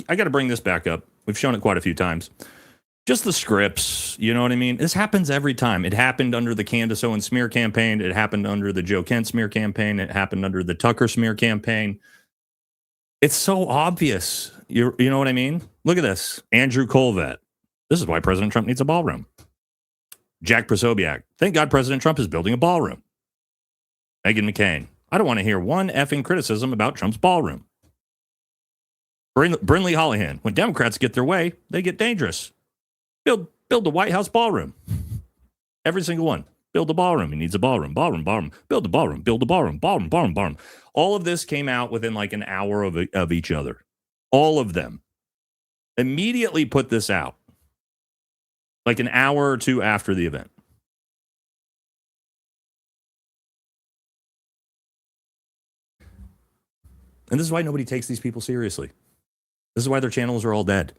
I got to bring this back up. We've shown it quite a few times. Just the scripts, you know what I mean? This happens every time. It happened under the Candace Owens smear campaign. It happened under the Joe Kent smear campaign. It happened under the Tucker smear campaign. It's so obvious. You know what I mean? Look at this. Andrew Colvett. This is why President Trump needs a ballroom. Jack Posobiec. Thank God President Trump is building a ballroom. Meghan McCain. I don't want to hear one effing criticism about Trump's ballroom. Brinley Holihan. When Democrats get their way, they get dangerous. Build the White House ballroom. Every single one. Build a ballroom. He needs a ballroom. Ballroom. Build a ballroom. Build a ballroom. Ballroom. All of this came out within like an hour of each other. All of them. Immediately put this out. Like an hour or two after the event. And this is why nobody takes these people seriously. This is why their channels are all dead.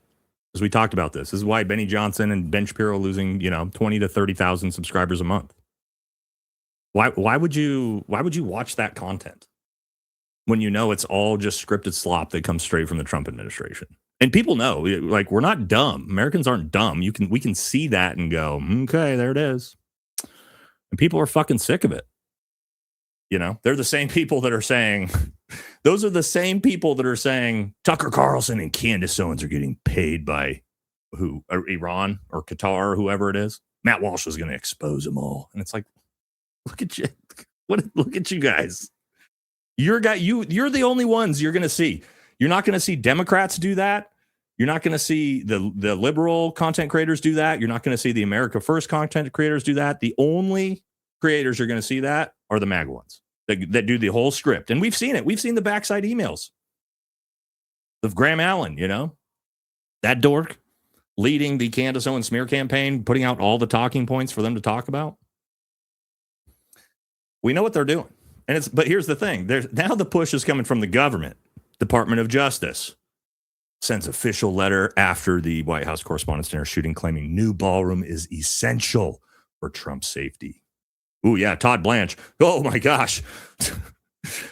As we talked about this. This is why Benny Johnson and Ben Shapiro are losing, 20 to 30,000 subscribers a month. Why would you watch that content when you know it's all just scripted slop that comes straight from the Trump administration? And people know, like, we're not dumb. Americans aren't dumb. We can see that and go, okay, there it is. And people are fucking sick of it. They're the same people that are saying, those are the same people that are saying Tucker Carlson and Candace Owens are getting paid by who? Iran or Qatar or whoever it is. Matt Walsh is going to expose them all. And it's like, look at you. Look at you guys. You're the only ones you're going to see. You're not going to see Democrats do that. You're not going to see the liberal content creators do that. You're not going to see the America First content creators do that. The only creators you're going to see that are the MAGA ones that do the whole script. And we've seen it. We've seen the backside emails of Graham Allen, that dork leading the Candace Owens smear campaign, putting out all the talking points for them to talk about. We know what they're doing. But here's the thing. Now the push is coming from the government. Department of Justice sends official letter after the White House Correspondents' Dinner shooting claiming new ballroom is essential for Trump's safety. Oh, yeah, Todd Blanche. Oh, my gosh.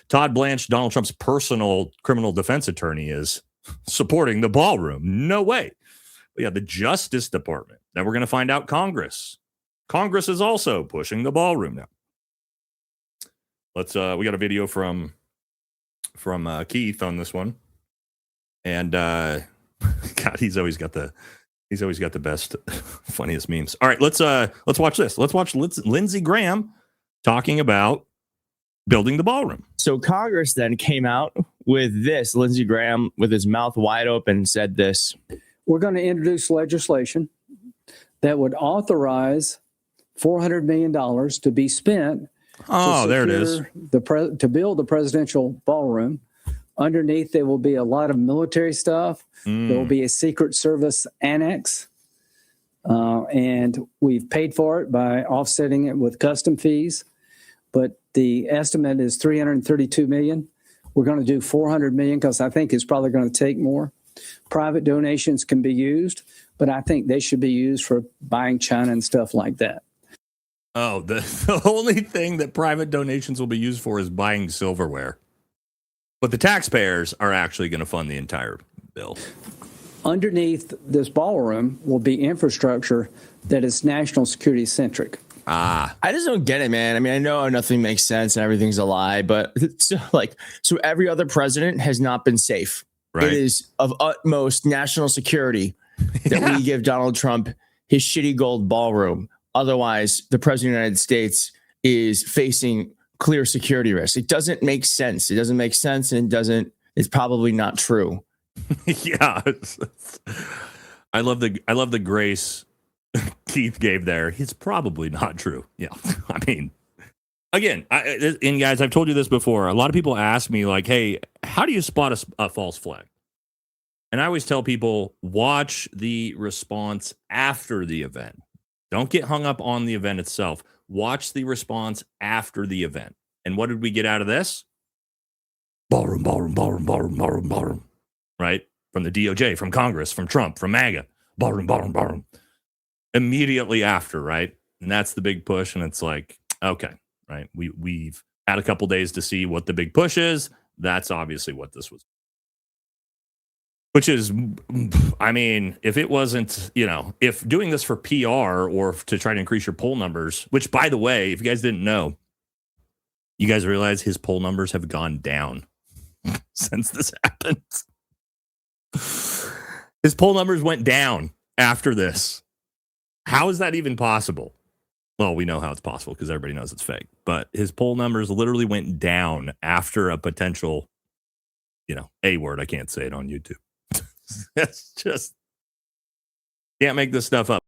Todd Blanche, Donald Trump's personal criminal defense attorney, is supporting the ballroom. No way. But yeah, the Justice Department. Now we're going to find out Congress. Congress is also pushing the ballroom now. We got a video from Keith on this one. And God, he's always got the best, funniest memes. All right, let's watch this. Let's watch Lindsey Graham talking about building the ballroom. So Congress then came out with this. Lindsey Graham, with his mouth wide open, said this. We're going to introduce legislation that would authorize $400 million to be spent. Oh, there it is. To build the presidential ballroom. Underneath, there will be a lot of military stuff. There will be a Secret Service annex. And we've paid for it by offsetting it with custom fees. But the estimate is $332 million. We're going to do $400 million because I think it's probably going to take more. Private donations can be used, but I think they should be used for buying China and stuff like that. Oh, the only thing that private donations will be used for is buying silverware. But the taxpayers are actually going to fund the entire bill. Underneath this ballroom will be infrastructure that is national security centric. I just don't get it, man. I mean, I know nothing makes sense and everything's a lie, but so every other president has not been safe. Right. It is of utmost national security that we give Donald Trump his shitty gold ballroom. Otherwise, the president of the United States is facing clear security risks. It doesn't make sense. It doesn't make sense, and it's probably not true. Yeah. I love the grace Keith gave there. It's probably not true. Yeah. I mean, again, and guys, I've told you this before. A lot of people ask me, like, hey, how do you spot a false flag? And I always tell people, watch the response after the event. Don't get hung up on the event itself. Watch the response after the event. And what did we get out of this? Ballroom. Right? From the DOJ, from Congress, from Trump, from MAGA. Ballroom. Immediately after, right? And that's the big push. And it's like, okay, right? We've had a couple days to see what the big push is. That's obviously what this was. Which is, I mean, if it wasn't, if doing this for PR or to try to increase your poll numbers, which, by the way, if you guys didn't know, you guys realize his poll numbers have gone down since this happened. His poll numbers went down after this. How is that even possible? Well, we know how it's possible because everybody knows it's fake. But his poll numbers literally went down after a potential, A word. I can't say it on YouTube. It's just, can't make this stuff up.